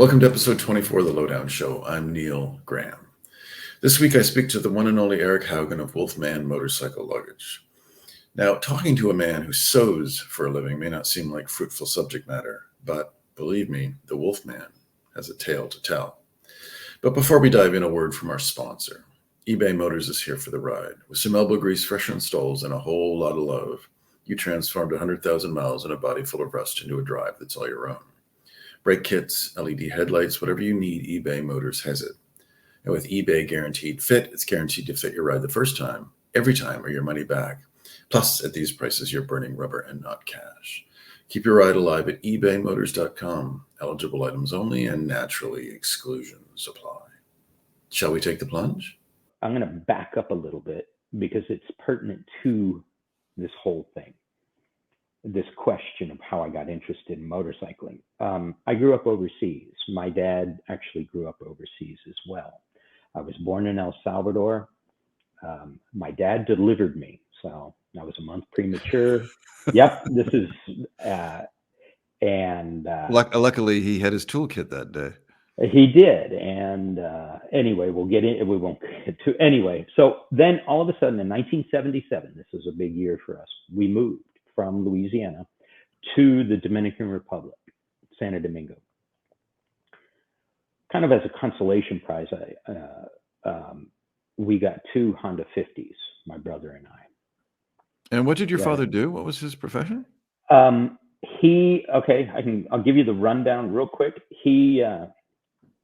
Welcome to episode 24 of The Lowdown Show. I'm Neil Graham. This week I speak to the one and only Eric Hougen of Wolfman Motorcycle Luggage. Now, talking to a man who sews for a living may not seem like fruitful subject matter, but believe me, the Wolfman has a tale to tell. But before we dive in, a word from our sponsor. eBay Motors is here for the ride. With some elbow grease, fresh installs, and a whole lot of love, you transformed 100,000 miles and a body full of rust into a drive that's all your own. Brake kits, LED headlights, whatever you need, eBay Motors has it. And with eBay Guaranteed Fit, it's guaranteed to fit your ride the first time, every time, or your money back. Plus, at these prices, you're burning rubber and not cash. Keep your ride alive at ebaymotors.com. Eligible items only, and naturally, exclusions apply. Shall we take the plunge? I'm going to back up a little bit because it's pertinent to this whole thing, this question of how I got interested in motorcycling. I grew up overseas. My dad actually grew up overseas as well. I was born in El Salvador. My dad delivered me, so I was a month premature. Yep, this is, luckily he had his toolkit that day. He did, and anyway, we won't get to, anyway. So then all of a sudden in 1977, this was a big year for us, we moved from Louisiana to the Dominican Republic, Santo Domingo. Kind of as a consolation prize, we got two Honda 50s, my brother and I. And what did your father do? What was his profession? I'll give you the rundown real quick.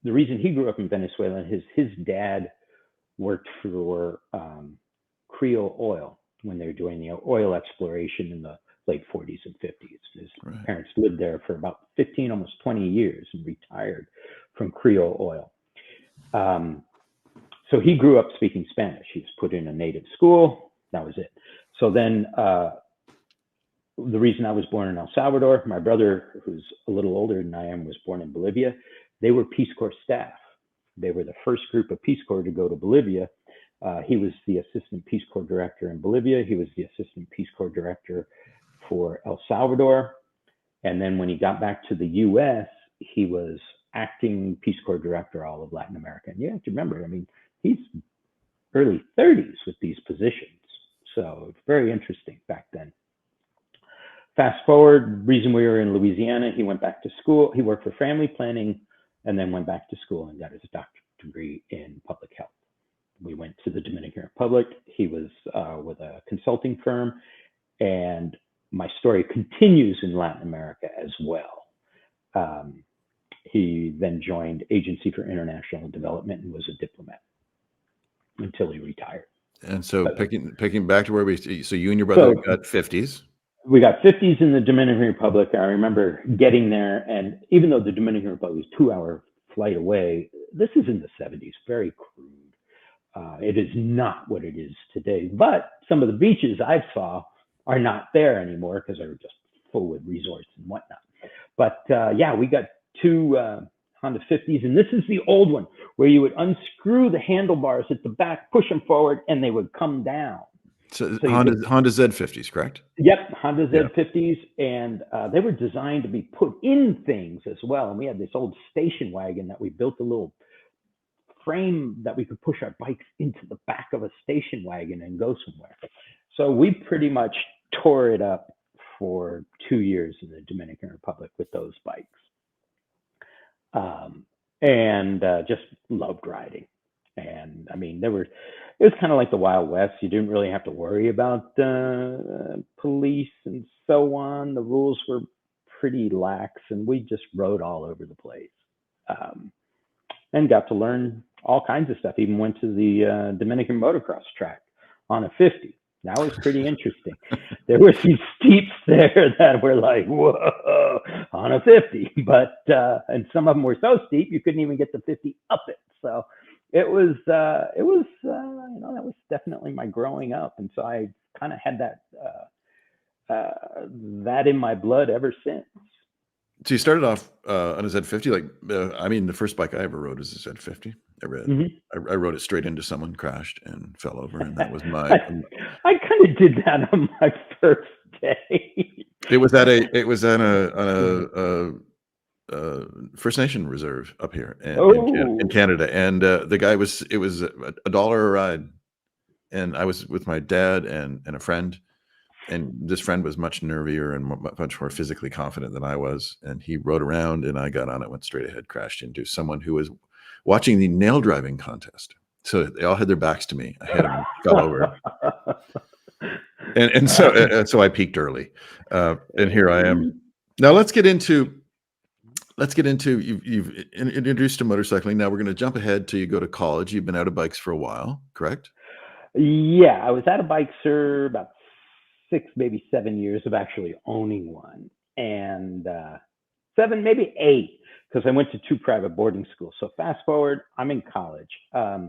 The reason he grew up in Venezuela, his dad worked for Creole Oil when they were doing the oil exploration in the late 40s and 50s. His parents lived there for about 15, almost 20 years and retired from Creole Oil. So he grew up speaking Spanish. He was put in a native school. That was it. So then the reason I was born in El Salvador, my brother, who's a little older than I am, was born in Bolivia. They were Peace Corps staff. They were the first group of Peace Corps to go to Bolivia. He was the assistant Peace Corps director in Bolivia. He was the assistant Peace Corps director for El Salvador. And then when he got back to the U.S., he was acting Peace Corps director all of Latin America. And you have to remember, I mean, he's early 30s with these positions. So it's very interesting back then. Fast forward, reason we were in Louisiana, he went back to school. He worked for family planning and then went back to school and got his doctorate degree in public health. We went to the Dominican Republic. He was with a consulting firm, and my story continues in Latin America as well. He then joined Agency for International Development and was a diplomat until he retired. And so picking back to where so you and your brother got 50s. We got 50s in the Dominican Republic. I remember getting there, and even though the Dominican Republic was a 2-hour flight away, this is in the 70s, very crude. It is not what it is today, but some of the beaches I saw are not there anymore because they were just full with resorts and whatnot. But we got two Honda 50s, and this is the old one where you would unscrew the handlebars at the back, push them forward, and they would come down. So Honda Z50s, correct? Yep, Honda Z50s, and they were designed to be put in things as well. And we had this old station wagon that we built a little frame that we could push our bikes into the back of a station wagon and go somewhere. So we pretty much tore it up for 2 years in the Dominican Republic with those bikes, and just loved riding. And I mean, it was kind of like the Wild West. You didn't really have to worry about police and so on. The rules were pretty lax, and we just rode all over the place, and got to learn all kinds of stuff. Even went to the Dominican motocross track on a 50. That was pretty interesting. There were some steeps there that were like, whoa, on a 50. But, and some of them were so steep, you couldn't even get the 50 up it. So it was that was definitely my growing up. And so I kind of had that in my blood ever since. So you started off on a Z50, the first bike I ever rode was a Z50. I rode it straight into someone, crashed and fell over, and that was my. I kind of did that on my first day. It was on a First Nation reserve up here in Oh, Canada, and the guy it was a dollar a ride, and I was with my dad and a friend, and this friend was much nervier and much more physically confident than I was, and he rode around, and I got on it, went straight ahead, crashed into someone who was watching the nail driving contest. So they all had their backs to me. I hit him and fell over, and so I peaked early, and here I am. Now let's get into you've introduced to motorcycling. Now we're going to jump ahead till you go to college. You've been out of bikes for a while, correct? yeah, I was out of bikes for about 6, maybe 7 years of actually owning one, and 7, maybe 8, because I went to 2 private boarding schools. So fast forward, I'm in college. I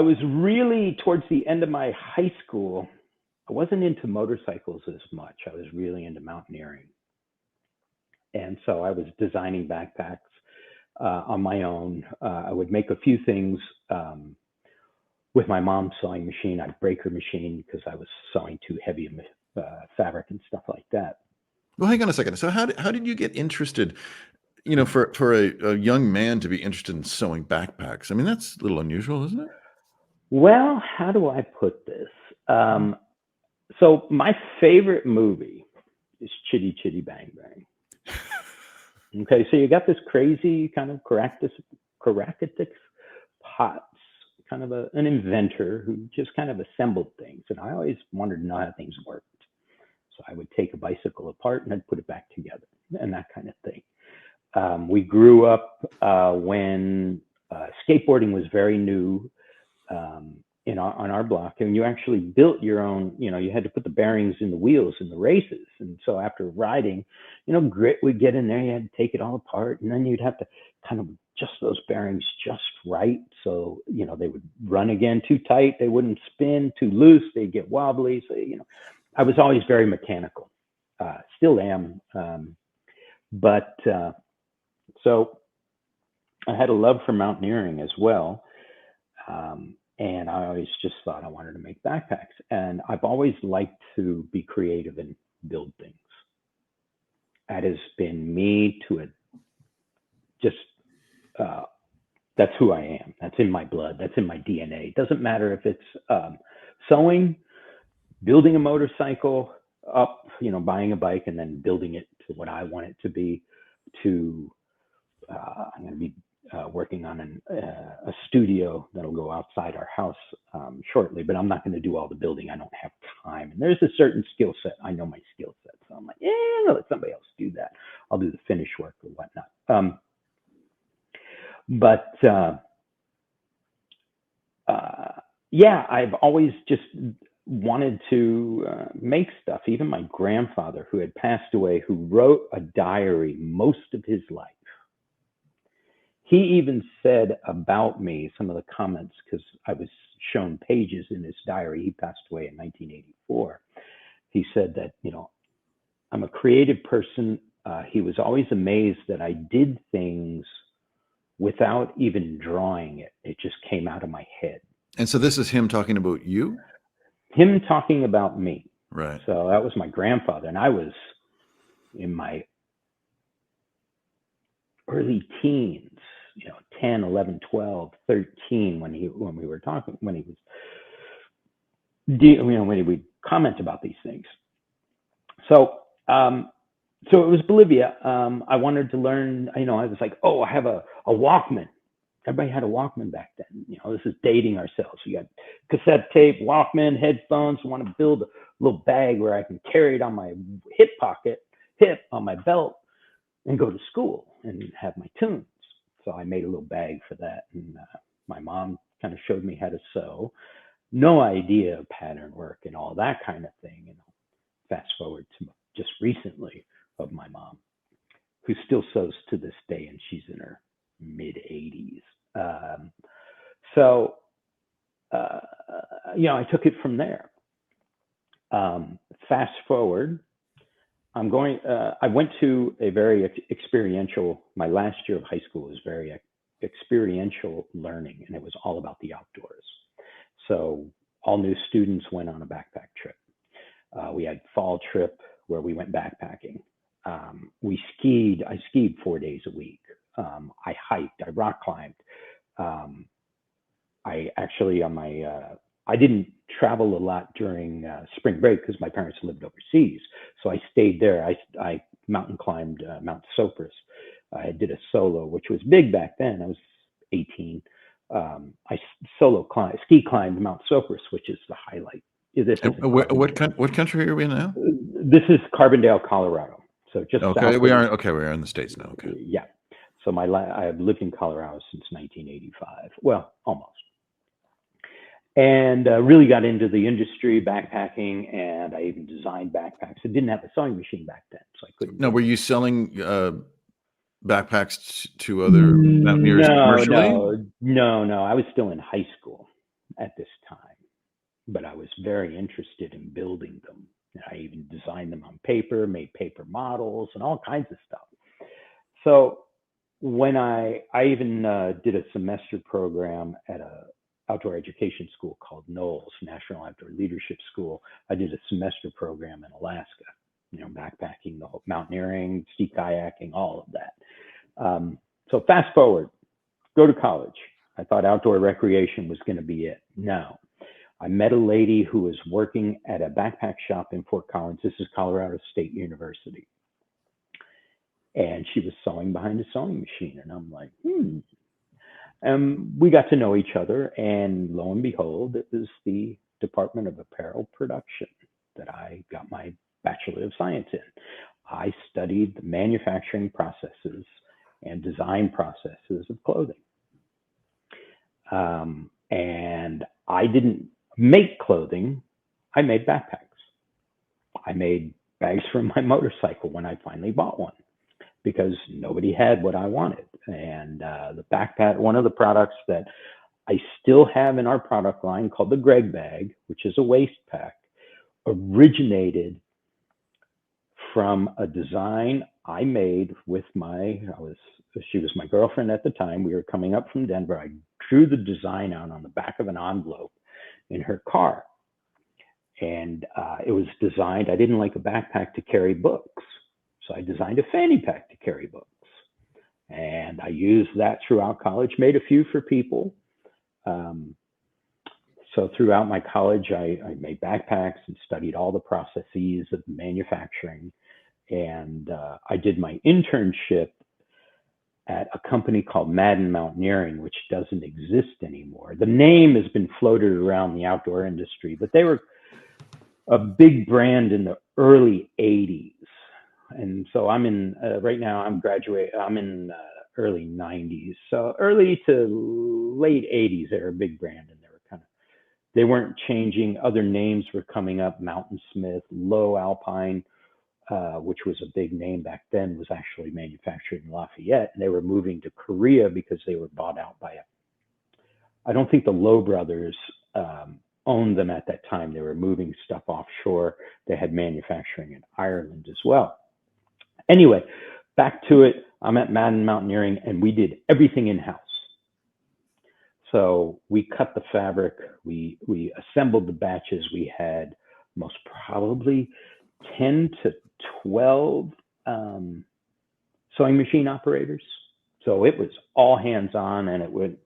was really towards the end of my high school. I wasn't into motorcycles as much. I was really into mountaineering, and so I was designing backpacks on my own. I would make a few things with my mom's sewing machine. I'd break her machine because I was sewing too heavy fabric and stuff like that. Well, hang on a second. So how did you get interested? For a young man to be interested in sewing backpacks. I mean, that's a little unusual, isn't it? Well, how do I put this? So my favorite movie is Chitty Chitty Bang Bang. Okay, so you got this crazy kind of Caractacus Potts, kind of an inventor who just kind of assembled things. And I always wanted to know how things worked. So I would take a bicycle apart and I'd put it back together and that kind of thing. We grew up when skateboarding was very new on our block, and you actually built your own. You had to put the bearings in the wheels in the races, and so after riding, grit would get in there. You had to take it all apart, and then you'd have to kind of adjust those bearings just right, so they would run again. Too tight, they wouldn't spin. Too loose, they'd get wobbly. So I was always very mechanical. Still am, but. So I had a love for mountaineering as well. And I always just thought I wanted to make backpacks. And I've always liked to be creative and build things. That has been me that's who I am. That's in my blood. That's in my DNA. It doesn't matter if it's sewing, building a motorcycle up, buying a bike and then building it to what I want it to be, to I'm going to be working on a studio that'll go outside our house shortly, but I'm not going to do all the building. I don't have time. And there's a certain skill set. I know my skill set. So I'm like, let somebody else do that. I'll do the finish work or whatnot. Yeah, I've always just wanted to make stuff. Even my grandfather, who had passed away, who wrote a diary most of his life, he even said about me, some of the comments, because I was shown pages in his diary. He passed away in 1984. He said that, I'm a creative person. He was always amazed that I did things without even drawing it. It just came out of my head. And so this is him talking about you? Him talking about me. Right. So that was my grandfather. And I was in my early teens, 10, 11, 12, 13, when we were talking, when he would comment about these things. So, so it was Bolivia. I wanted to learn, I was like, oh, I have a Walkman. Everybody had a Walkman back then. This is dating ourselves. You got cassette tape, Walkman, headphones. I want to build a little bag where I can carry it on my hip on my belt, and go to school and have my tunes. So I made a little bag for that. And my mom kind of showed me how to sew. No idea of pattern work and all that kind of thing. Fast forward to just recently of my mom, who still sews to this day, and she's in her mid 80s. I took it from there. Fast forward, I went to a very experiential, my last year of high school was very experiential learning, and it was all about the outdoors. So all new students went on a backpack trip. We had fall trip where we went backpacking. I skied 4 days a week. I hiked, I rock climbed. I actually I didn't travel a lot during spring break because my parents lived overseas. So I stayed there. I mountain climbed Mount Sopris. I did a solo, which was big back then. I was 18. I ski climbed Mount Sopris, which is the highlight. This is What country are we in now? This is Carbondale, Colorado. So just okay, we are in the States now. Okay. Yeah. So I've lived in Colorado since 1985. Well, almost. And really got into the industry, backpacking, and I even designed backpacks. I didn't have a sewing machine back then, so I couldn't. No, were you selling backpacks to other mountaineers commercially? No. I was still in high school at this time, but I was very interested in building them. I even designed them on paper, made paper models, and all kinds of stuff. So when I even did a semester program at a outdoor education school called NOLS, National Outdoor Leadership School. I did a semester program in Alaska, backpacking, the whole mountaineering, sea kayaking, all of that. So fast forward, go to college. I thought outdoor recreation was going to be it. No. I met a lady who was working at a backpack shop in Fort Collins. This is Colorado State University. And she was sewing behind a sewing machine. And I'm like, we got to know each other, and lo and behold, it was the Department of Apparel Production that I got my Bachelor of Science in. I studied the manufacturing processes and design processes of clothing. And I didn't make clothing, I made backpacks. I made bags for my motorcycle when I finally bought one, because nobody had what I wanted. And the backpack, one of the products that I still have in our product line called the Greg bag, which is a waist pack, originated from a design I made with she was my girlfriend at the time. We were coming up from Denver. I drew the design out on the back of an envelope in her car. And it was designed, I didn't like a backpack to carry books. So I designed a fanny pack to carry books. And I used that throughout college, made a few for people. So throughout my college, I made backpacks and studied all the processes of manufacturing. And I did my internship at a company called Madden Mountaineering, which doesn't exist anymore. The name has been floated around the outdoor industry, but they were a big brand in the early 80s. And so I'm in, right now I'm in early 90s. So early to late 80s, they were a big brand, and they weren't changing. Other names were coming up. Mountain Smith, Low Alpine, which was a big name back then, was actually manufactured in Lafayette. And they were moving to Korea because they were bought out by I don't think the Low brothers owned them at that time. They were moving stuff offshore. They had manufacturing in Ireland as well. Anyway, back to it. I'm at Madden Mountaineering, and we did everything in-house. So we cut the fabric, we assembled the batches. We had most probably 10 to 12 sewing machine operators. So it was all hands-on, and it went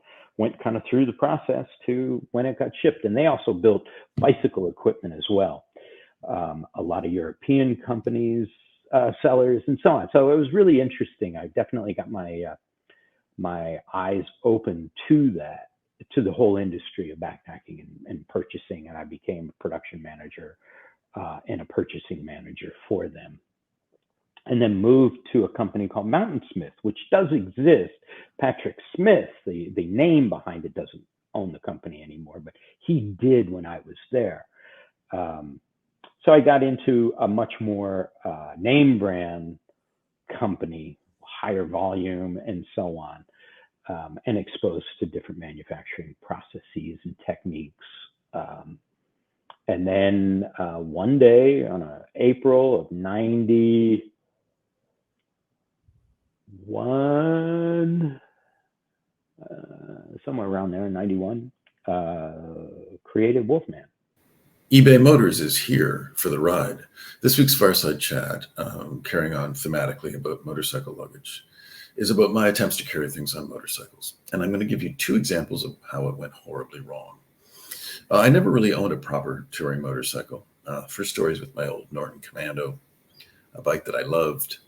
kind of through the process to when it got shipped. And they also built bicycle equipment as well. A lot of European companies, sellers, and so on. So it was really interesting. I definitely got my eyes open to that, to the whole industry of backpacking and purchasing. And I became a production manager and a purchasing manager for them. And then moved to a company called Mountain Smith, which does exist. Patrick Smith, the name behind it, doesn't own the company anymore, but he did when I was there. So I got into a much more name brand company, higher volume, and so on, and exposed to different manufacturing processes and techniques. And then one day on April of 91, somewhere around there, 91, created Wolfman. eBay Motors is here for the ride. This week's Fireside Chat, carrying on thematically about motorcycle luggage, is about my attempts to carry things on motorcycles. And I'm going to give you 2 examples of how it went horribly wrong. I never really owned a proper touring motorcycle. First story is with my old Norton Commando, a bike that I loved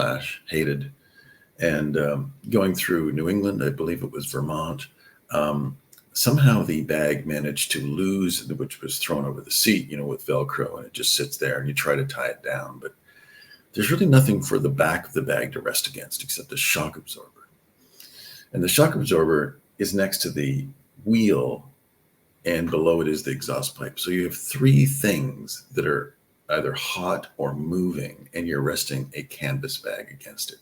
/ hated. And going through New England, I believe it was Vermont, somehow the bag managed to lose, which was thrown over the seat, with Velcro, and it just sits there and you try to tie it down. But there's really nothing for the back of the bag to rest against except a shock absorber. And the shock absorber is next to the wheel, and below it is the exhaust pipe. So you have 3 things that are either hot or moving, and you're resting a canvas bag against it.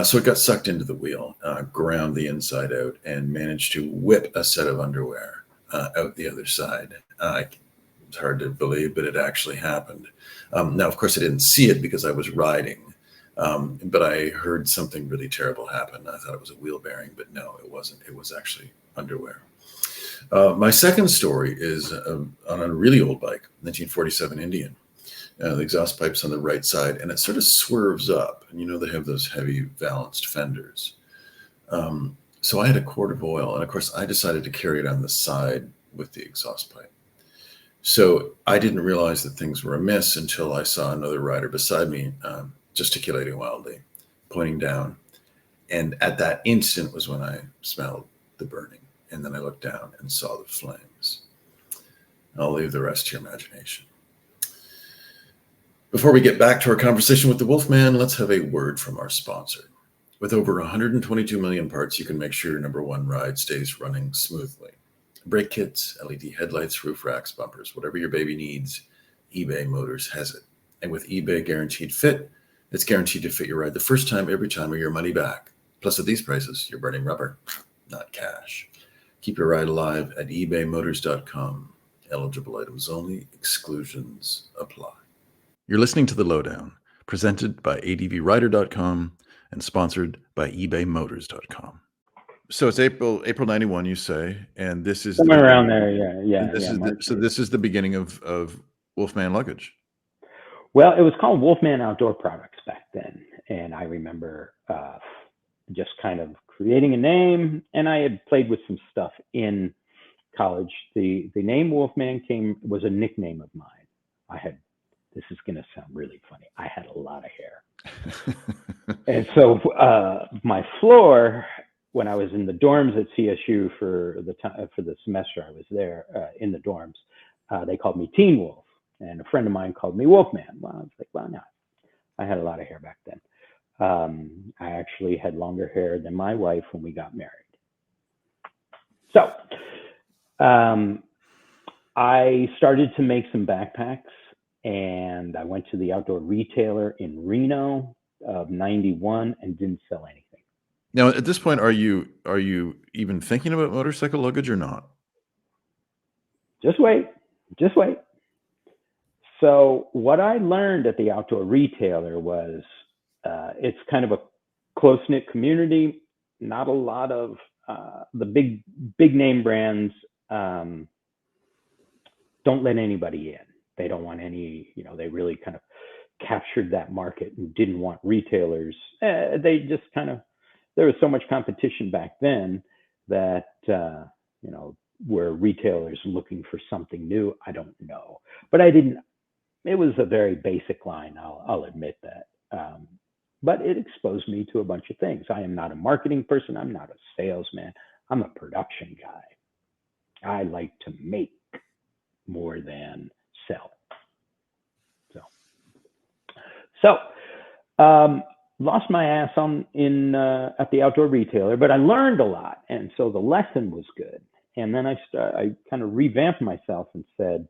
So it got sucked into the wheel, ground the inside out, and managed to whip a set of underwear out the other side. It's hard to believe, but it actually happened. Now, of course, I didn't see it because I was riding, but I heard something really terrible happen. I thought it was a wheel bearing, but no, it wasn't. It was actually underwear. My second story is on a really old bike, 1947 Indian. The exhaust pipe's on the right side, and it sort of swerves up. And they have those heavy valanced fenders. So I had a quart of oil, and of course, I decided to carry it on the side with the exhaust pipe. So I didn't realize that things were amiss until I saw another rider beside me gesticulating wildly, pointing down. And at that instant was when I smelled the burning. And then I looked down and saw the flames. I'll leave the rest to your imagination. Before we get back to our conversation with the Wolfman, let's have a word from our sponsor. With over 122 million parts, you can make sure your number 1 ride stays running smoothly. Brake kits, LED headlights, roof racks, bumpers, whatever your baby needs, eBay Motors has it. And with eBay Guaranteed Fit, it's guaranteed to fit your ride the first time, every time, or your money back. Plus, at these prices, you're burning rubber, not cash. Keep your ride alive at ebaymotors.com. Eligible items only. Exclusions apply. You're listening to The Lowdown, presented by advrider.com and sponsored by ebaymotors.com. So it's April 91, you say, and this is somewhere around there. Yeah. This is the beginning of Wolfman Luggage. Well, it was called Wolfman Outdoor Products back then, and I remember just kind of creating a name, and I had played with some stuff in college. The name Wolfman was a nickname of mine. This is going to sound really funny. I had a lot of hair. And so my floor, when I was in the dorms at CSU for the semester I was there in the dorms, they called me Teen Wolf. And a friend of mine called me Wolfman. Well, I was like, well, no. I had a lot of hair back then. I actually had longer hair than my wife when we got married. So I started to make some backpacks, and I went to the outdoor retailer in Reno of 91 and didn't sell anything. Now, at this point, are you even thinking about motorcycle luggage or not? Just wait. So what I learned at the outdoor retailer was it's kind of a close-knit community. Not a lot of the big name brands don't let anybody in. They don't want any, they really kind of captured that market and didn't want retailers. They just there was so much competition back then that, were retailers looking for something new? I don't know, but it was a very basic line. I'll admit that. But it exposed me to a bunch of things. I am not a marketing person. I'm not a salesman. I'm a production guy. I like to make more than sell. So lost my ass at the outdoor retailer, but I learned a lot. And so the lesson was good. And then I kind of revamped myself and said,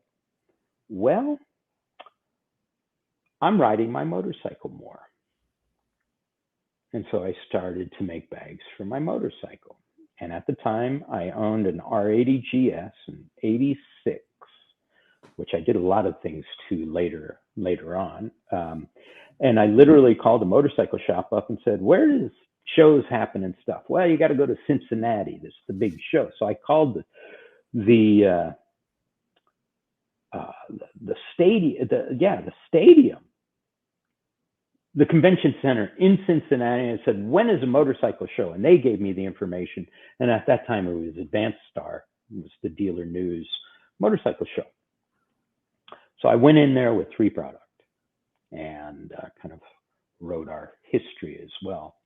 well, I'm riding my motorcycle more. And so I started to make bags for my motorcycle. And at the time, I owned an R80 GS in '86, which I did a lot of things to later on. And I literally called a motorcycle shop up and said, where does shows happen and stuff? Well, you got to go to Cincinnati. This is the big show. So I called the the stadium, the stadium, the convention center in Cincinnati, and said, when is a motorcycle show? And they gave me the information. And at that time, it was Advanced Star. It was the Dealer News motorcycle show. So I went in there with 3 products and kind of wrote our history as well.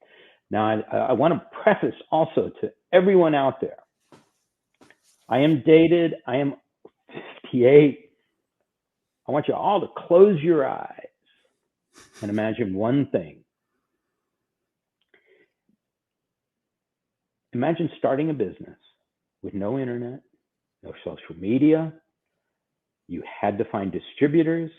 Now, I want to preface also to everyone out there, I am dated. I am 58. I want you all to close your eyes and imagine one thing. Imagine starting a business with no internet, no social media. You had to find distributors.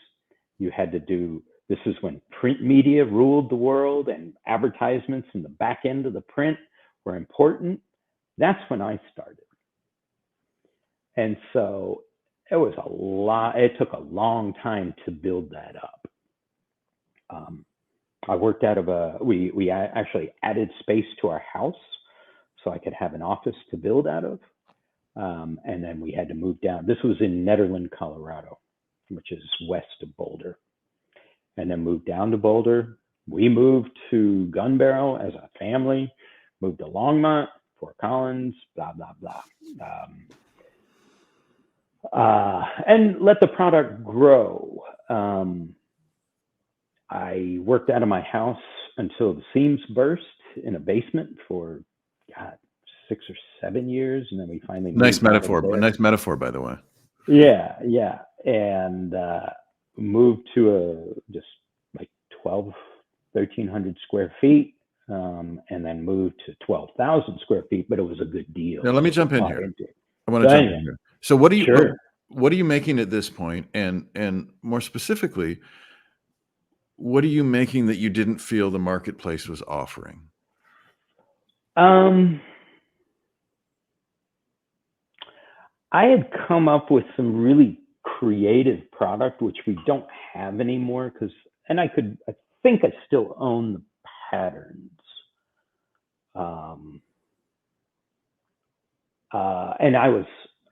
You had to do, this is when print media ruled the world and advertisements in the back end of the print were important. That's when I started. And so it was a lot, it took a long time to build that up. I worked out of we actually added space to our house so I could have an office to build out of. And then we had to move down. This was in Nederland, Colorado, which is west of Boulder. And then moved down to Boulder. We moved to Gun Barrel as a family, moved to Longmont, Fort Collins, blah, blah, blah. And let the product grow. I worked out of my house until the seams burst in a basement for, God, 6 or 7 years. And then we finally nice metaphor, by the way. Yeah. And moved to just like 1,300 square feet. And then moved to 12,000 square feet, but it was a good deal. Now, let me jump in here. I want to jump in here. So what are you making at this point? And more specifically, what are you making that you didn't feel the marketplace was offering? I had come up with some really creative product, which we don't have anymore, I think I still own the patterns. And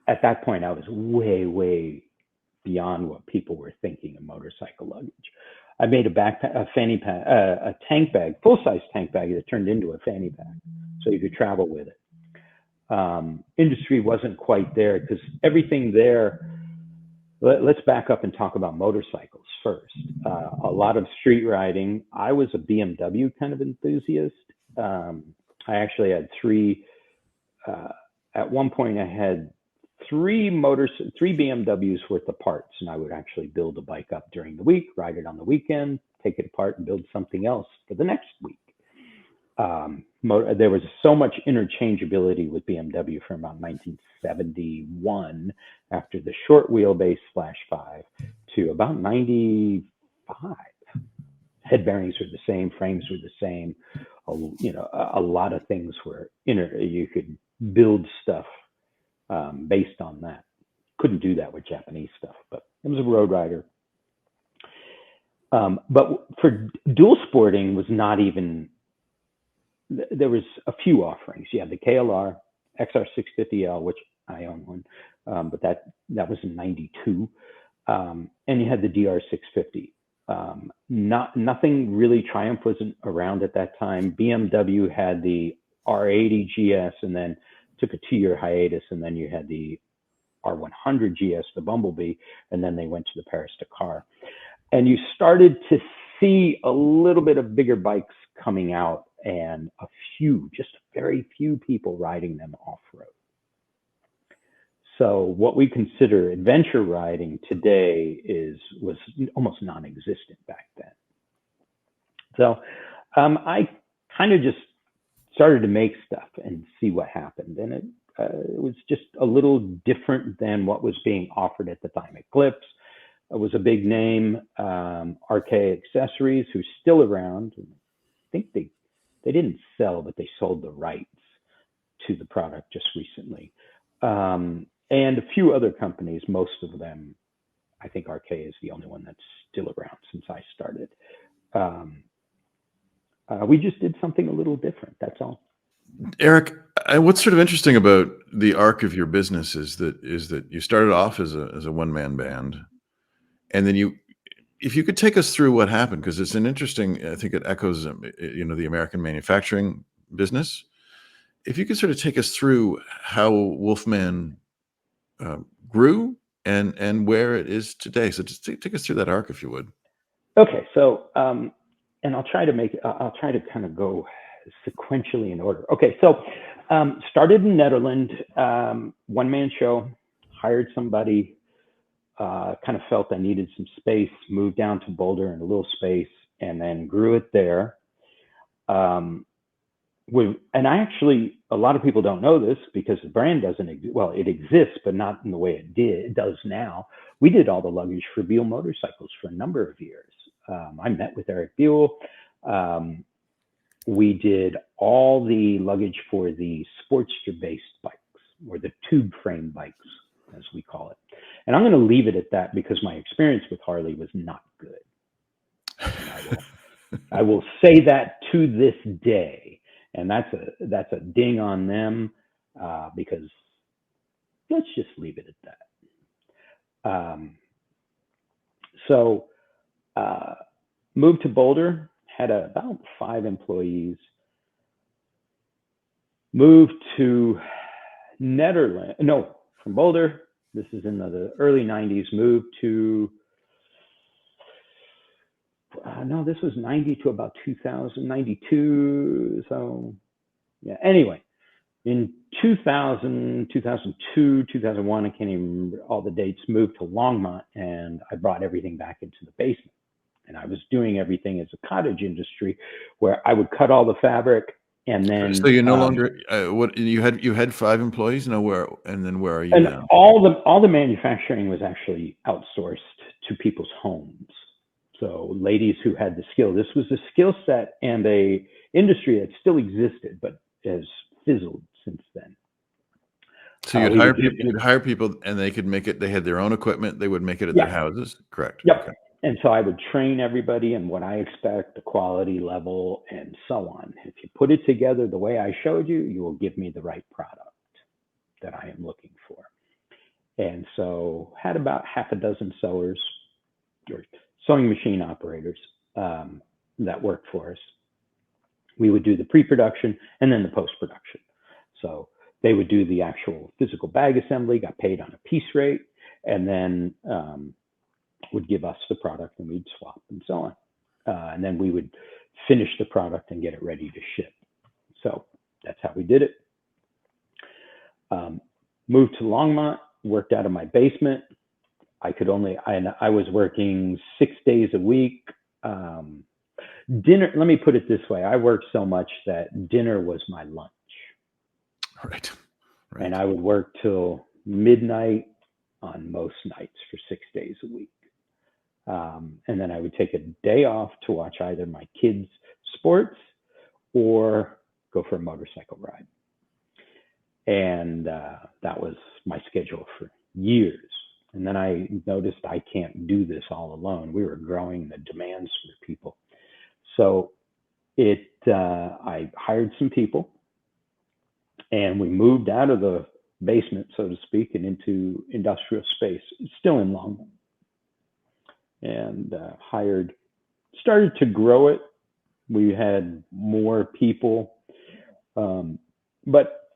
at that point, I was way, way beyond what people were thinking of motorcycle luggage. I made a backpack, a fanny pack, a tank bag, full-size tank bag that turned into a fanny pack, so you could travel with it. Industry wasn't quite there because everything there. Let's back up and talk about motorcycles first. A lot of street riding. I was a BMW kind of enthusiast. I actually had 3. At one point, I had 3 BMWs worth of parts, and I would actually build a bike up during the week, ride it on the weekend, take it apart, and build something else for the next week. There was so much interchangeability with BMW from about 1971 after the short wheelbase Flash 5 to about 95. Head bearings were the same, frames were the same. A lot of things were you could build stuff based on that. Couldn't do that with Japanese stuff, but it was a road rider. But for dual sporting was not even, there was a few offerings. You had the KLR, XR650L, which I own one, but that was in 92. And you had the DR650. Nothing really Triumph wasn't around at that time. BMW had the R80 GS and then took a 2-year hiatus, and then you had the R100 GS, the Bumblebee, and then they went to the Paris-Dakar. And you started to see a little bit of bigger bikes coming out and just very few people riding them off-road. So what we consider adventure riding today was almost non-existent back then. So I kind of just started to make stuff and see what happened. And it was just a little different than what was being offered at the time. Eclipse was a big name. RK Accessories, who's still around. I think they didn't sell, but they sold the rights to the product just recently. And a few other companies, most of them, I think RK is the only one that's still around since I started. We just did something a little different. That's all. Eric, what's sort of interesting about the arc of your business is that you started off as a one-man band, And then if you could take us through what happened, because it's an interesting, I think it echoes, the American manufacturing business. If you could sort of take us through how Wolfman grew and where it is today. So just take us through that arc, if you would. Okay, so and I'll try to kind of go sequentially in order. Okay, so started in Netherlands, one-man show, hired somebody, kind of felt I needed some space, moved down to Boulder in a little space, and then grew it there. And I actually, a lot of people don't know this because the brand doesn't exist. Well, it exists, but not in the way it does now. We did all the luggage for Buell motorcycles for a number of years. I met with Eric Buell. We did all the luggage for the Sportster-based bikes, or the tube frame bikes, as we call it. And I'm going to leave it at that because my experience with Harley was not good. I will say that to this day. And that's a ding on them, because let's just leave it at that. So moved to Boulder, had about 5 employees. Moved to Netherlands, no, from Boulder. This is in the early 90s. Moved to, no, this was 90 to about 2000, 92. So yeah, anyway, in 2000, 2002, 2001, I can't even remember all the dates, moved to Longmont, and I brought everything back into the basement. And I was doing everything as a cottage industry where I would cut all the fabric and then. So you're no longer, what you had 5 employees? No, where are you and now? all the manufacturing was actually outsourced to people's homes. So ladies who had the skill, this was a skill set and a industry that still existed, but has fizzled since then. So you'd hire people and they could make it, they had their own equipment, they would make it at their houses, correct? Yep. Okay. And so I would train everybody in what I expect, the quality level, and so on. If you put it together the way I showed you, you will give me the right product that I am looking for. And so had about half a dozen sewers or sewing machine operators that worked for us. We would do the pre-production and then the post-production. So they would do the actual physical bag assembly, got paid on a piece rate, and then would give us the product and we'd swap and so on. And then we would finish the product and get it ready to ship. So that's how we did it. Moved to Longmont, worked out of my basement. I was working 6 days a week. Dinner, let me put it this way. I worked so much that dinner was my lunch. Right. And I would work till midnight on most nights for 6 days a week. And then I would take a day off to watch either my kids' sports or go for a motorcycle ride. And that was my schedule for years. And then I noticed I can't do this all alone. We were growing the demands for people. So I hired some people and we moved out of the basement, so to speak, and into industrial space, still in Longmont. And started to grow it. We had more people. But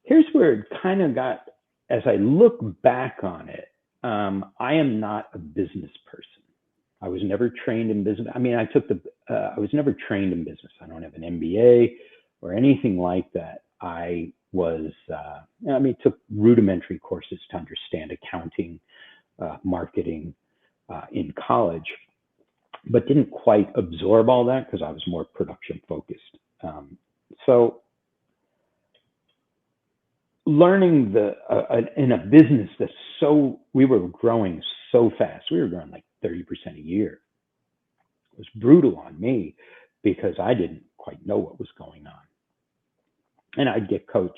here's where it kind of got, as I look back on it, I am not a business person. I was never trained in business. I mean, I was never trained in business. I don't have an MBA or anything like that. I took rudimentary courses to understand accounting, marketing in college, but didn't quite absorb all that because I was more production focused. So learning in a business we were growing so fast. We were growing like 30% a year. It was brutal on me because I didn't quite know what was going on. And I'd get coached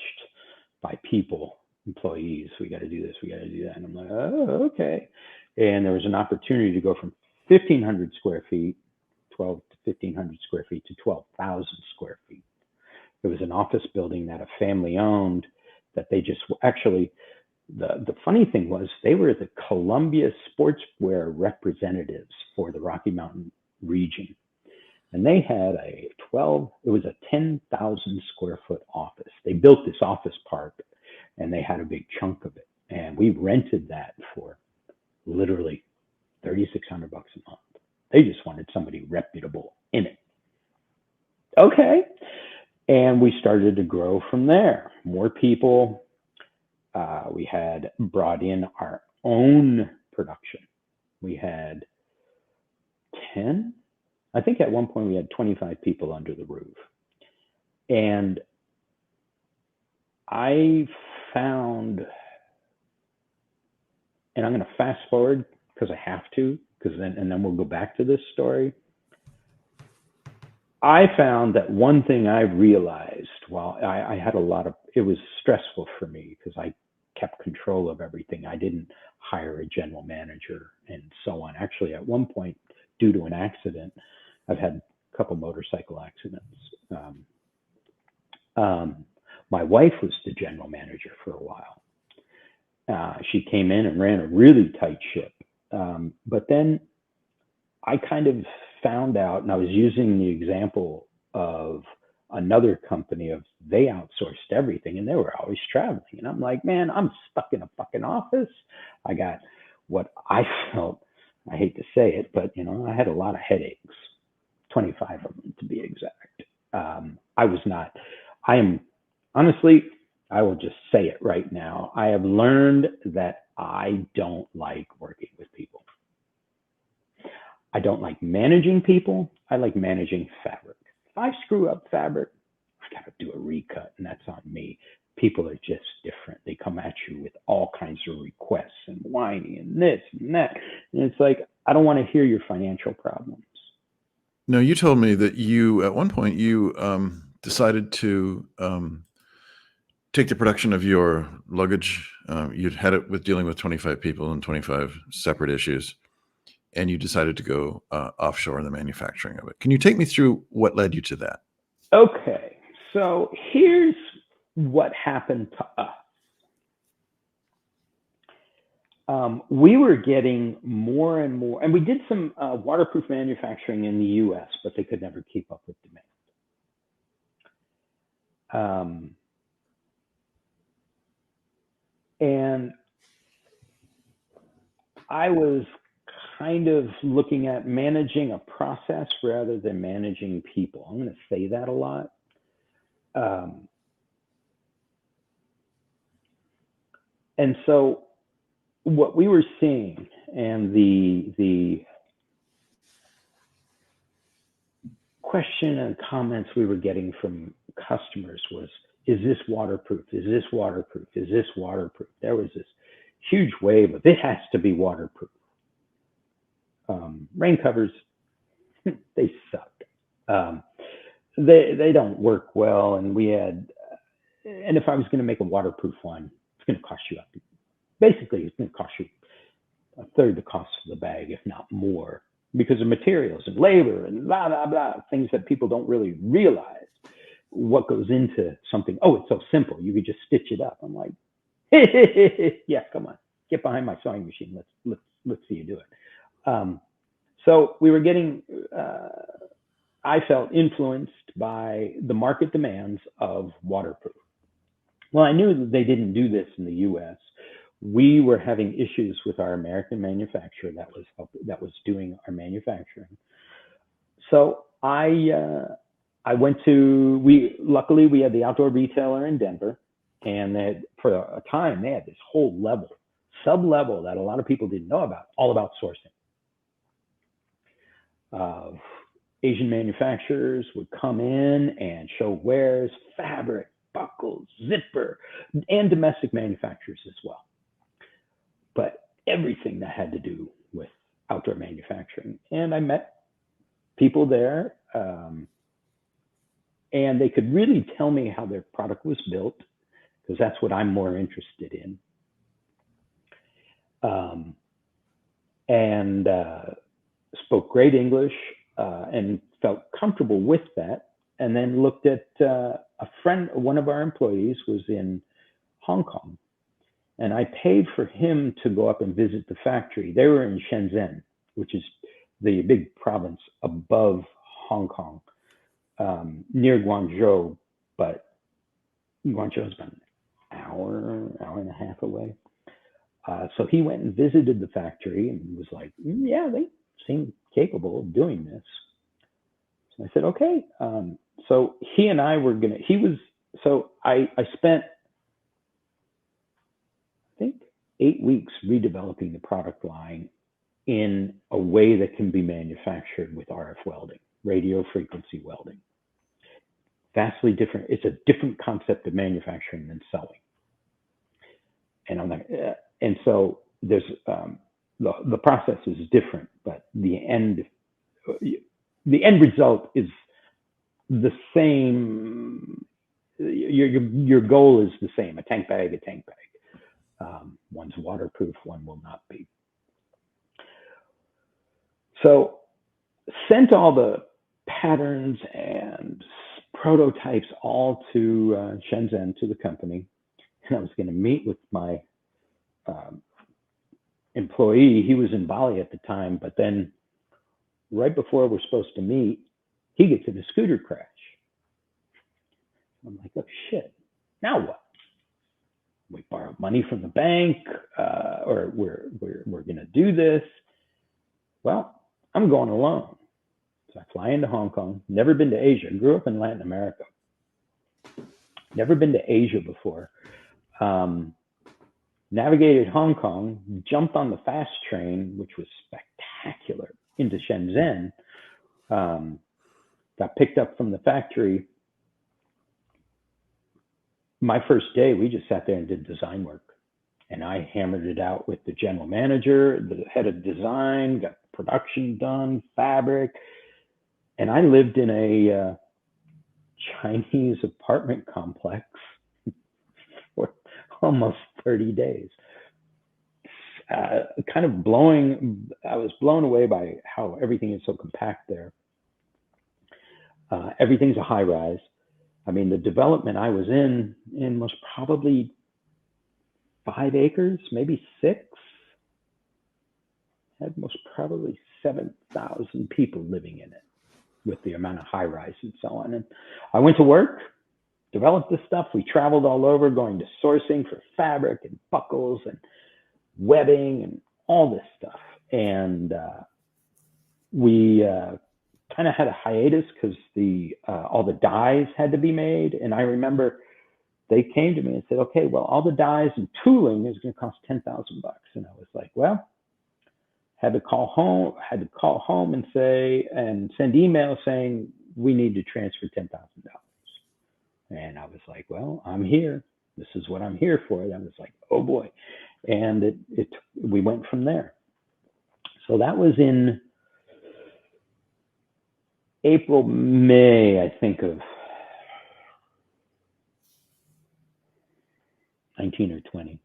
by people, employees. We got to do this, we got to do that. And I'm like, oh, okay. And there was an opportunity to go from 1,500 square feet, 12 to 1,500 square feet to 12,000 square feet. It was an office building that a family owned that they just actually, the funny thing was they were the Columbia sportswear representatives for the Rocky Mountain region. And they had it was a 10,000 square foot office. They built this office park and they had a big chunk of it. And we rented that for literally $3,600 a month. They just wanted somebody reputable in it. Okay. And we started to grow from there. More people. We had brought in our own production. We had 10. I think at one point we had 25 people under the roof. And I found, and I'm going to fast forward because I have to, and then we'll go back to this story. I found that one thing I realized, while I had it was stressful for me because I kept control of everything. I didn't hire a general manager and so on. Actually, at one point, due to an accident, I've had a couple motorcycle accidents. My wife was the general manager for a while. She came in and ran a really tight ship. But then I kind of found out, and I was using the example of another company of they outsourced everything and they were always traveling. And I'm like, man, I'm stuck in a fucking office. I got what I felt, I hate to say it, but I had a lot of headaches, 25 of them to be exact. Honestly, I will just say it right now. I have learned that I don't like working with people. I don't like managing people. I like managing fabric. If I screw up fabric, I got to do a recut, and that's on me. People are just different. They come at you with all kinds of requests and whining and this and that. And it's like, I don't want to hear your financial problems. No, you told me that at one point, you decided to take the production of your luggage. You'd had it with dealing with 25 people and 25 separate issues, and you decided to go offshore in the manufacturing of it. Can you take me through what led you to that? Okay, so here's what happened to us. We were getting more and more, and we did some waterproof manufacturing in the US, but they could never keep up with demand. And I was kind of looking at managing a process rather than managing people. I'm going to say that a lot. And so what we were seeing and the question and comments we were getting from customers was, is this waterproof? Is this waterproof? Is this waterproof? There was this huge wave of, it has to be waterproof. Rain covers, they suck. They don't work well. And and if I was going to make a waterproof one, it's going to cost you basically it's going to cost you a third the cost of the bag, if not more, because of materials and labor and blah, blah, blah, things that people don't really realize what goes into something. Oh, it's so simple. You could just stitch it up. I'm like, yeah, come on, get behind my sewing machine. Let's see you do it. So we were getting, I felt influenced by the market demands of waterproof. Well, I knew that they didn't do this in the US. We were having issues with our American manufacturer that was doing our manufacturing. So luckily we had the outdoor retailer in Denver, and for a time they had this whole sub-level that a lot of people didn't know about, all about sourcing. Asian manufacturers would come in and show wares, fabric, buckles, zipper, and domestic manufacturers as well. But everything that had to do with outdoor manufacturing. And I met people there, and they could really tell me how their product was built, because that's what I'm more interested in. And spoke great English and felt comfortable with that. And then looked at one of our employees was in Hong Kong, And I paid for him to go up and visit the factory. They were in Shenzhen, which is the big province above Hong Kong, near Guangzhou, but Guangzhou is about an hour and a half away. So he went and visited the factory and was like, yeah, they seem capable of doing this. So I said, okay. So he and I were going to, I spent, I think, 8 weeks redeveloping the product line in a way that can be manufactured with RF welding, radio frequency welding. Vastly different. It's a different concept of manufacturing than selling. And I'm like, and so there's the process is different, but the end result is the same. Your goal is the same: a tank bag. One's waterproof, one will not be. So sent all the patterns and prototypes all to Shenzhen, to the company. And I was going to meet with my employee. He was in Bali at the time, but then right before we're supposed to meet, he gets in a scooter crash. I'm like, oh shit, now what? We borrowed money from the bank, or we're going to do this. Well, I'm going alone. So I fly into Hong Kong, never been to Asia, grew up in Latin America. Never been to Asia before. Navigated Hong Kong, jumped on the fast train, which was spectacular, into Shenzhen. Got picked up from the factory. My first day, we just sat there and did design work. And I hammered it out with the general manager, the head of design, got production done, fabric. And I lived in a Chinese apartment complex for almost 30 days. I was blown away by how everything is so compact there. Everything's a high rise. I mean, the development I was in was probably 5 acres, maybe 6. Had most probably 7,000 people living in it, with the amount of high rise and so on. And I went to work, developed this stuff. We traveled all over, going to sourcing for fabric and buckles and webbing and all this stuff. And we kind of had a hiatus because all the dies had to be made. And I remember they came to me and said, okay, well, all the dies and tooling is going to cost $10,000. And I was like, well, had to call home and send emails saying we need to transfer $10,000. And I was like, well, I'm here. This is what I'm here for. And I was like, oh boy. And we went from there. So that was in April, May, I think, of 19 or 20.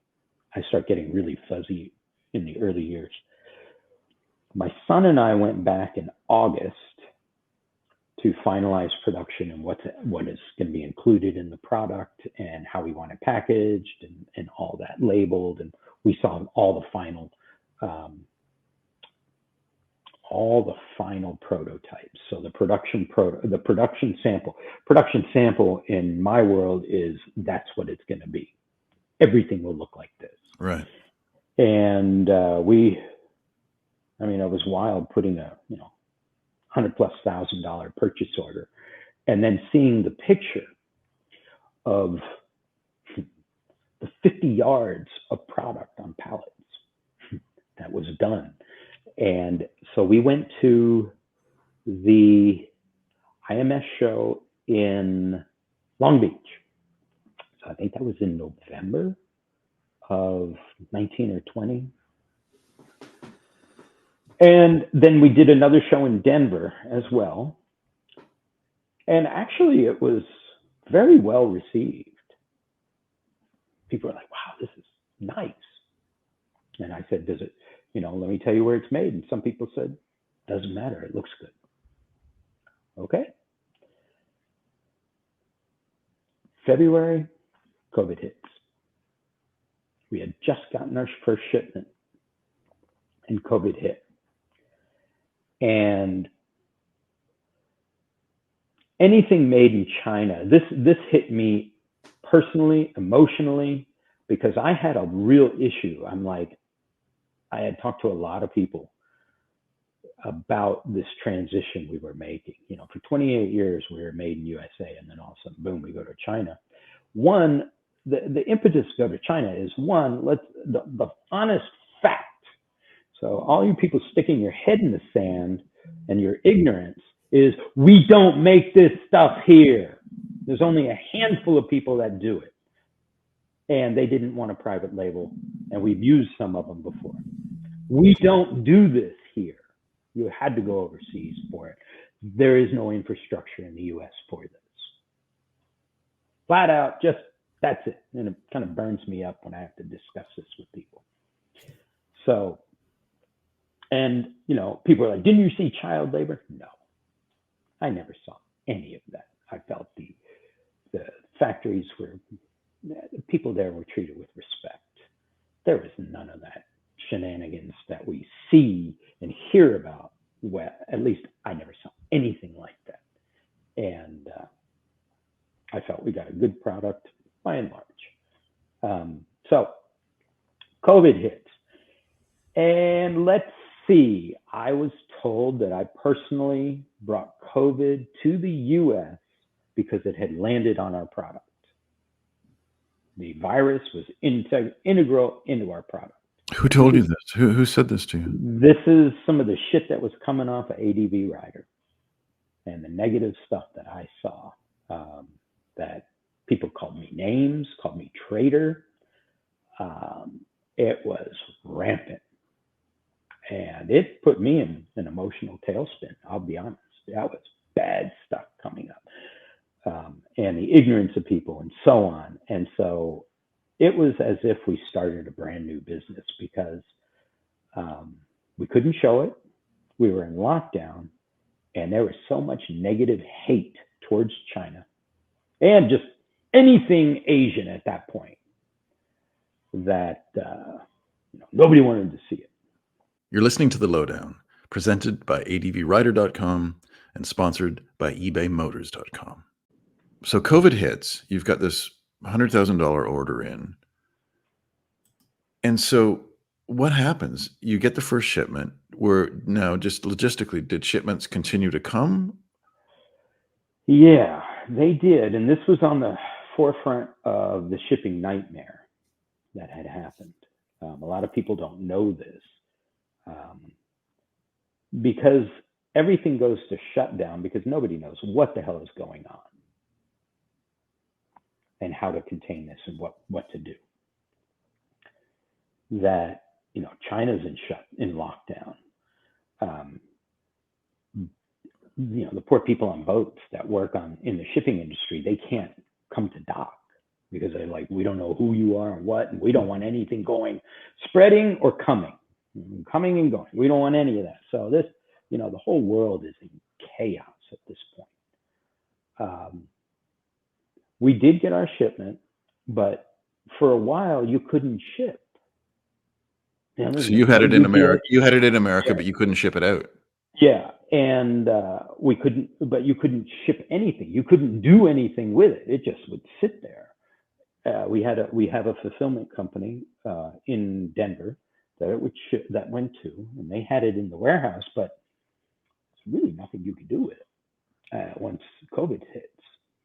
I start getting really fuzzy in the early years. My son and I went back in August to finalize production and what is going to be included in the product and how we want it packaged and all that labeled. And we saw all the final prototypes. So the production sample in my world is that's what it's going to be. Everything will look like this. Right. And it was wild putting a $100,000+ purchase order and then seeing the picture of the 50 yards of product on pallets that was done. And so we went to the IMS show in Long Beach. So I think that was in November of 19 or 20. And then we did another show in Denver as well. And actually, it was very well received. People were like, wow, this is nice. And I said, let me tell you where it's made. And some people said, doesn't matter, it looks good. Okay. February, COVID hits. We had just gotten our first shipment and COVID hit. And anything made in China, this hit me personally, emotionally, because I had a real issue. I had talked to a lot of people about this transition we were making. For 28 years, we were made in USA, and then all of a sudden, boom, we go to China. One, the impetus to go to China is the honest fact. So all you people sticking your head in the sand and your ignorance is, we don't make this stuff here. There's only a handful of people that do it. And they didn't want a private label, and we've used some of them before. We don't do this here. You had to go overseas for it. There is no infrastructure in the US for this. Flat out, just that's it. And it kind of burns me up when I have to discuss this with people. So, and people are like, didn't you see child labor? No, I never saw any of that. I felt the factories the people there were treated with respect. There was none of that shenanigans that we see and hear about. Well, at least I never saw anything like that. And I felt we got a good product by and large. So COVID hits. And let's see, I was told that I personally brought COVID to the US because it had landed on our product. The virus was integral into our product. Who told you this? Who said this to you? This is some of the shit that was coming off of ADV Rider and the negative stuff that I saw, that people called me names, called me traitor. It was rampant. And it put me in an emotional tailspin, I'll be honest. That was bad stuff coming up. And the ignorance of people and so on. And so it was as if we started a brand new business because we couldn't show it. We were in lockdown, and there was so much negative hate towards China and just anything Asian at that point that nobody wanted to see it. You're listening to The Lowdown, presented by advrider.com and sponsored by ebaymotors.com. So COVID hits, you've got this $100,000 order in. And so what happens? You get the first shipment. Now, just logistically, did shipments continue to come? Yeah, they did. And this was on the forefront of the shipping nightmare that had happened. A lot of people don't know this because everything goes to shutdown because nobody knows what the hell is going on and how to contain this and what to do. That, China's in lockdown. The poor people on boats that work in the shipping industry, they can't come to dock because they're like, we don't know who you are and what, and we don't want anything spreading or coming and going. We don't want any of that. So this, the whole world is in chaos at this point. We did get our shipment, but for a while you couldn't ship. So you had it in America. You had it in America, but you couldn't ship it out. Yeah, and you couldn't ship anything. You couldn't do anything with it. It just would sit there. We have a fulfillment company in Denver that went to, and they had it in the warehouse, but there's really nothing you could do with it once COVID hits.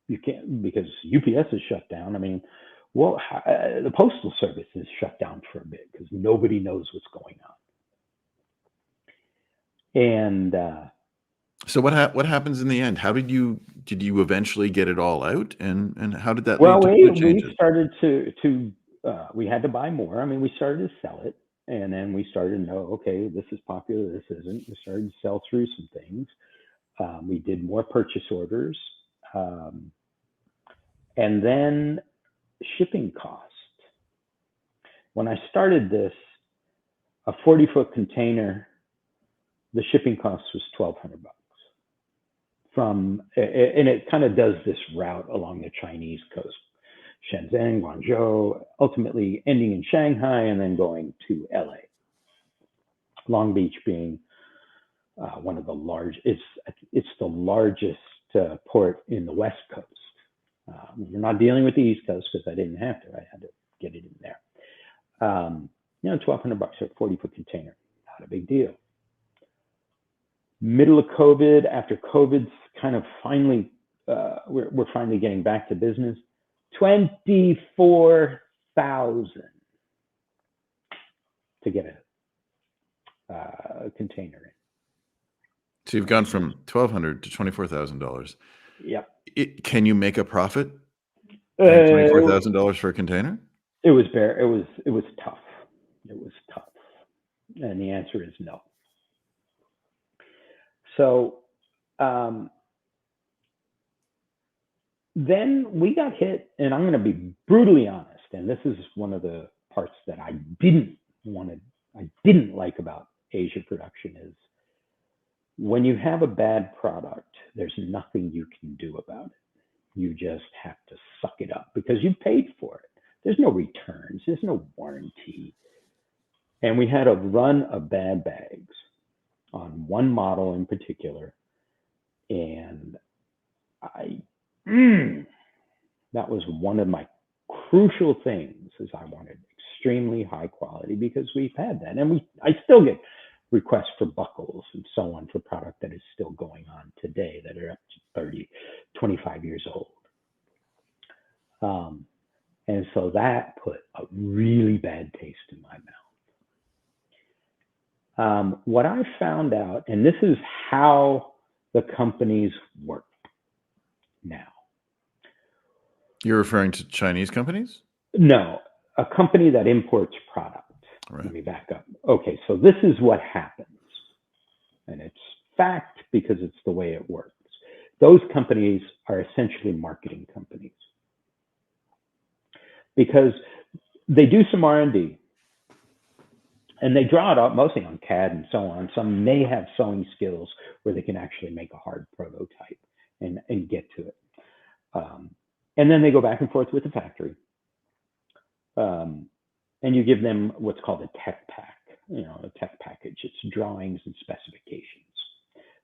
You can't, because UPS is shut down. I mean, the Postal Service is shut down for a bit because nobody knows what's going on. And so what happens in the end? How did you eventually get it all out, and how did that well, lead to we started to we had to buy more. I mean, we started to sell it, and then we started to know, okay, this is popular, this isn't. We started to sell through some things. We did more purchase orders, and then shipping cost. When I started this, a 40-foot container, the shipping cost was $1,200 and it kind of does this route along the Chinese coast. Shenzhen, Guangzhou, ultimately ending in Shanghai and then going to LA. Long Beach being one of the it's the largest port in the West Coast. We're not dealing with the East Coast because I didn't have to. I had to get it in there. $1,200 for a 40-foot container, not a big deal. Middle of COVID, after COVID's kind of finally, we're finally getting back to business. 24,000 to get a container in. So you've gone from $1,200 to $24,000. Yep. Can you make a profit? $24,000 for a container? It was bare. It was tough. It was tough, and the answer is no. So then we got hit, and I'm going to be brutally honest, and this is one of the parts that I didn't like about Asia production is when you have a bad product, there's nothing you can do about it. You just have to suck it up because you paid for it. There's no returns. There's no warranty. And we had a run of bad bags on one model in particular. And that was one of my crucial things is I wanted extremely high quality because we've had that. And I still get requests for buckles and so on for product that is still going on today that are up to 30, 25 years old. And so that put a really bad taste in my mouth. What I found out, and this is how the companies work now. You're referring to Chinese companies? No, a company that imports product. Right. Let me back up. Okay, so this is what happens. And it's fact because it's the way it works. Those companies are essentially marketing companies. Because they do some R&D. And they draw it up mostly on CAD and so on. Some may have sewing skills where they can actually make a hard prototype and get to it. And then they go back and forth with the factory. And you give them what's called a tech pack, a tech package. It's drawings and specifications.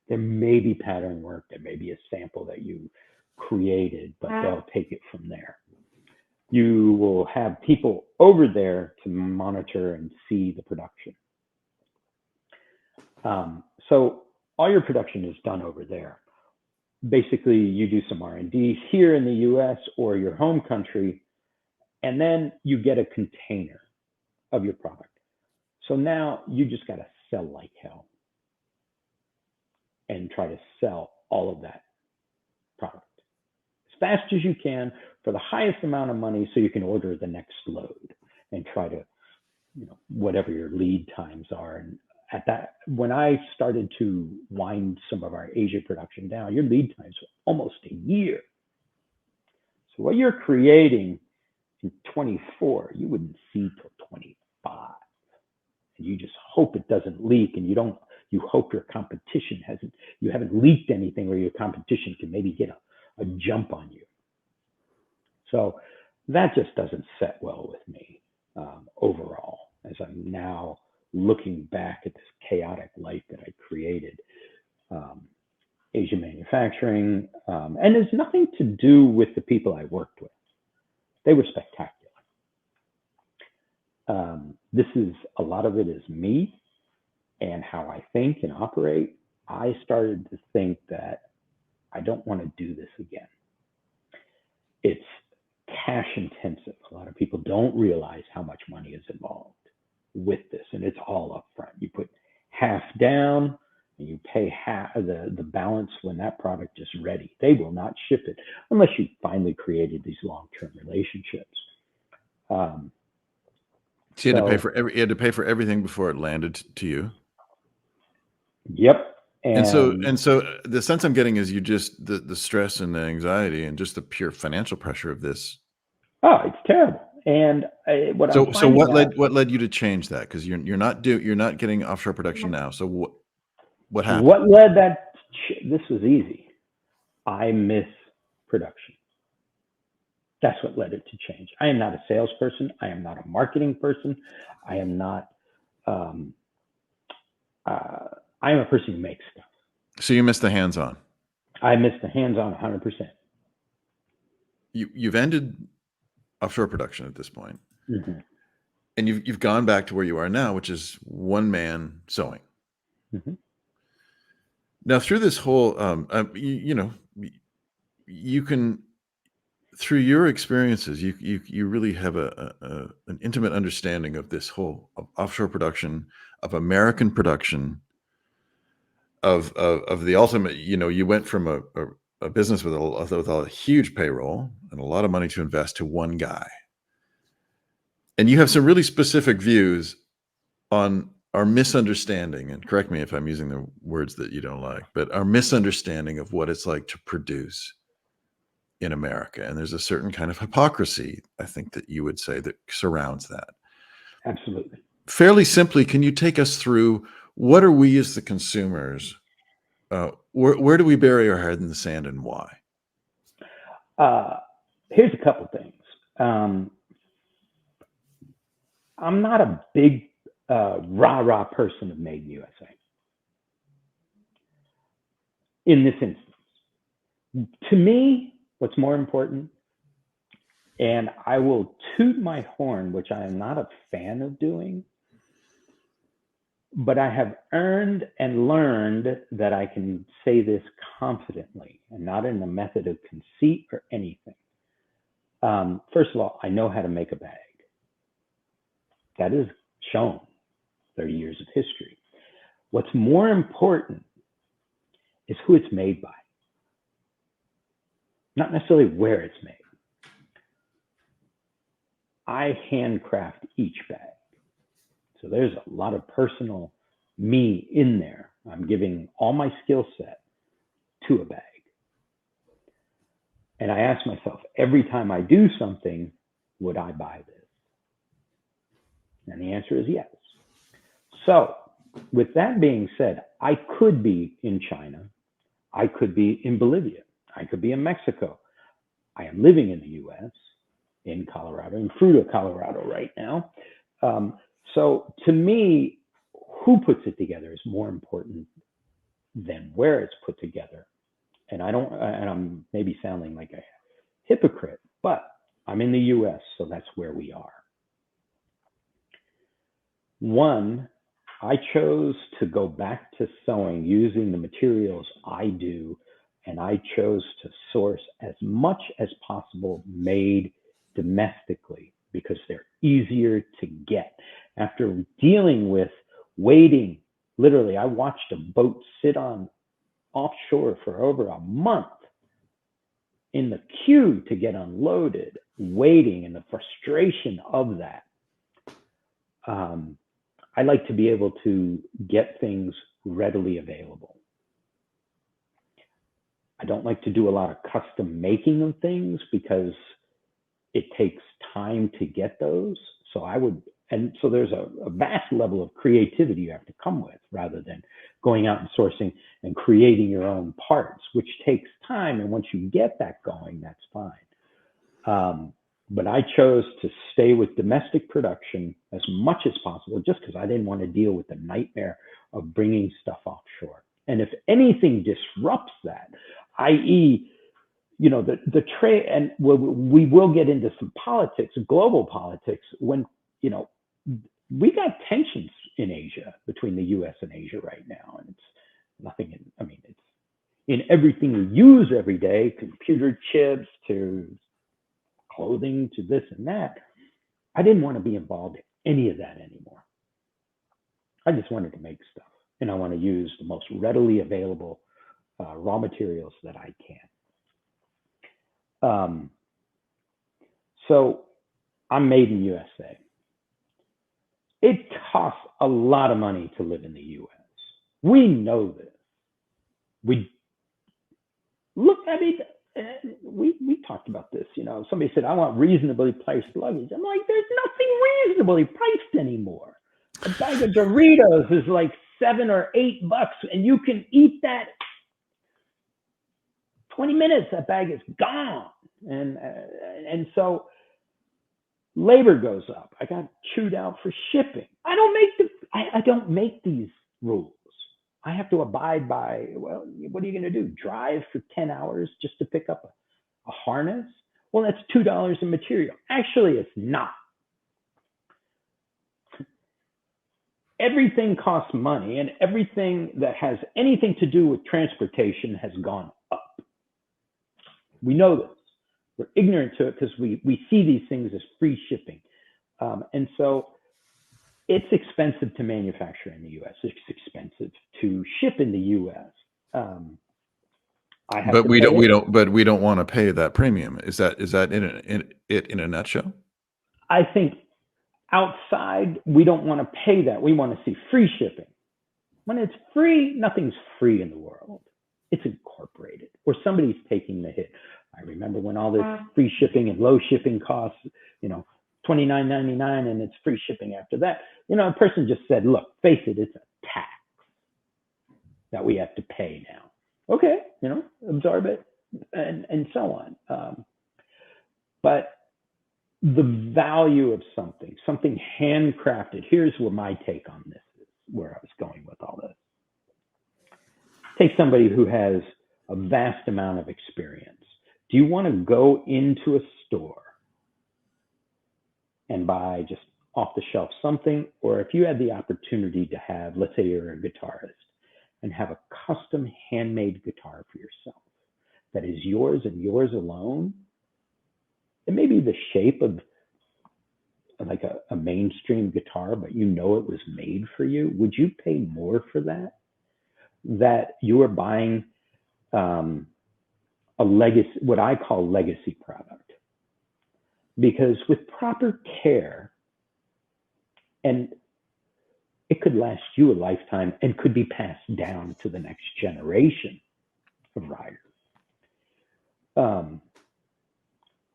There may be pattern work. There may be a sample that you created, but they'll take it from there. You will have people over there to monitor and see the production. So all your production is done over there. Basically, you do some R&D here in the US or your home country, and then you get a container of your product. So now you just got to sell like hell and try to sell all of that product as fast as you can for the highest amount of money so you can order the next load and try to, whatever your lead times are. And at that, when I started to wind some of our Asia production down, your lead times were almost a year. So what you're creating in 24, you wouldn't see till 25. And you just hope it doesn't leak, and you hope your competition you haven't leaked anything where your competition can maybe get a jump on you. So that just doesn't set well with me overall, as I'm now looking back at this chaotic life that I created. Asian manufacturing, and it's nothing to do with the people I worked with. They were spectacular. A lot of it is me and how I think and operate. I started to think that I don't want to do this again. It's cash intensive. A lot of people don't realize how much money is involved with this, and it's all upfront. You put half down and you pay half the balance when that product is ready. They will not ship it unless you finally created these long-term relationships. So you had to pay for everything before it landed to you. Yep. And so the sense I'm getting is you just the stress and the anxiety and just the pure financial pressure of this. Oh, it's terrible. And what led you to change that? Because you're not getting offshore production now. So what happened? What led that? This was easy. I miss production. That's what led it to change. I am not a salesperson. I am not a marketing person. I am not, I am a person who makes stuff. So you missed the hands-on. I miss the hands-on 100%. You've ended offshore production at this point, Mm-hmm. and you've gone back to where you are now, which is one man sewing. Mm-hmm. Now, through this whole, you can, through your experiences, you really have an intimate understanding of this whole of offshore production, of American production, of the ultimate. You went from a business with a huge payroll and a lot of money to invest to one guy, and you have some really specific views on our misunderstanding, and correct me if I'm using the words that you don't like, but our misunderstanding of what it's like to produce in America. And there's a certain kind of hypocrisy, I think, that you would say that surrounds that. Absolutely. Fairly simply, can you take us through what are we as the consumers? Where do we bury our head in the sand and why? Here's a couple things. I'm not a big rah-rah person of Made in USA. In this instance, to me, what's more important, and I will toot my horn, which I am not a fan of doing, but I have earned and learned that I can say this confidently and not in a method of conceit or anything. First of all, I know how to make a bag. That is shown 30 years of history. What's more important is who it's made by, not necessarily where it's made. I handcraft each bag. So there's a lot of personal me in there. I'm giving all my skill set to a bag. And I ask myself, every time I do something, would I buy this? And the answer is yes. So with that being said, I could be in China. I could be in Bolivia. I could be in Mexico. I am living in the US, in Colorado, in Fruita, Colorado right now. So to me, who puts it together is more important than where it's put together. And I'm maybe sounding like a hypocrite, but I'm in the US, so that's where we are. One, I chose to go back to sewing using the materials I do, and I chose to source as much as possible made domestically because they're easier to get. After dealing with waiting, literally, I watched a boat sit on offshore for over a month in the queue to get unloaded, waiting, and the frustration of that. I like to be able to get things readily available. I don't like to do a lot of custom making of things because it takes time to get those. So there's a vast level of creativity you have to come with rather than going out and sourcing and creating your own parts, which takes time. And once you get that going, that's fine. But I chose to stay with domestic production as much as possible just because I didn't want to deal with the nightmare of bringing stuff offshore. And if anything disrupts that, i.e., the trade, and we will get into some politics, global politics, when, we got tensions in Asia between the US and Asia right now. And it's nothing, it's in everything we use every day, computer chips to clothing to this and that. I didn't want to be involved in any of that anymore. I just wanted to make stuff, and I want to use the most readily available raw materials that I can. So I'm made in USA. It costs a lot of money to live in the US. We know this. We talked about this. Somebody said, I want reasonably priced luggage. I'm like, there's nothing reasonably priced anymore. A bag of Doritos is like $7 or $8, and you can eat that 20 minutes, that bag is gone. And so labor goes up. I got chewed out for shipping. I don't make these rules. I have to abide by, well, what are you going to do? Drive for 10 hours just to pick up a harness? Well, that's $2 in material. Actually, it's not. Everything costs money, and everything that has anything to do with transportation has gone up. We know this. We're ignorant to it because we see these things as free shipping. And so it's expensive to manufacture in the U.S. It's expensive to ship in the U.S. But we don't want to pay that premium. Is that in a nutshell? I think outside, we don't want to pay that. We want to see free shipping. When it's free, nothing's free in the world. It's incorporated, or somebody's taking the hit. I remember when all this free shipping and low shipping costs, $29.99, and it's free shipping after that. A person just said, look, face it, it's a tax that we have to pay now. Okay, absorb it, and so on. But the value of something handcrafted, here's where my take on this is, where I was going with all this. Take somebody who has a vast amount of experience. Do you want to go into a store and buy just off the shelf something? Or if you had the opportunity to have, let's say you're a guitarist, and have a custom handmade guitar for yourself that is yours and yours alone, it may be the shape of like a mainstream guitar, but it was made for you. Would you pay more for that? That you are buying a legacy, what I call legacy product. Because with proper care, and it could last you a lifetime and could be passed down to the next generation of riders.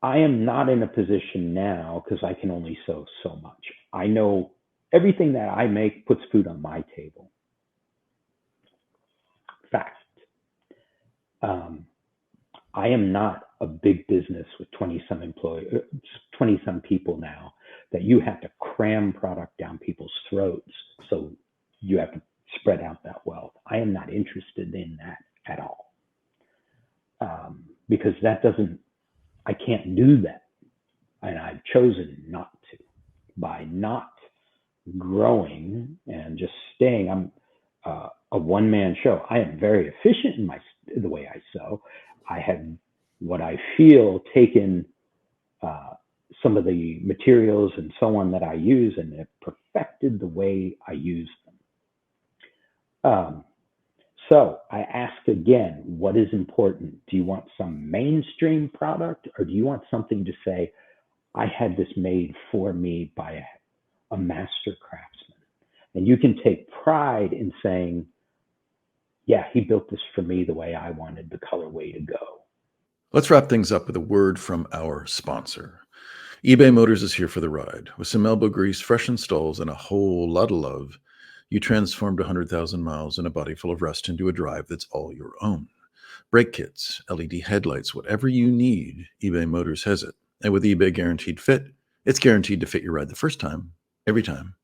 I am not in a position now because I can only sew so much. I know everything that I make puts food on my table. Fact. I am not a big business with 20-some employees, 20-some people now that you have to cram product down people's throats. So you have to spread out that wealth. I am not interested in that at all. Because I can't do that. And I've chosen not to. By not growing and just staying, I'm a one-man show. I am very efficient in the way I sew. I have what I feel taken some of the materials and so on that I use and have perfected the way I use them. So I ask again, what is important? Do you want some mainstream product, or do you want something to say, I had this made for me by a master craftsman? And you can take pride in saying, yeah, he built this for me the way I wanted the colorway to go. Let's wrap things up with a word from our sponsor. eBay Motors is here for the ride. With some elbow grease, fresh installs, and a whole lot of love, you transformed 100,000 miles and a body full of rust into a drive that's all your own. Brake kits, LED headlights, whatever you need, eBay Motors has it. And with eBay Guaranteed Fit, it's guaranteed to fit your ride the first time, every time,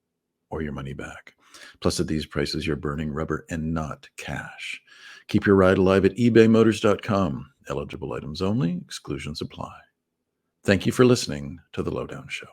or your money back. Plus, at these prices, you're burning rubber and not cash. Keep your ride alive at ebaymotors.com. Eligible items only. Exclusions apply. Thank you for listening to The Lowdown Show.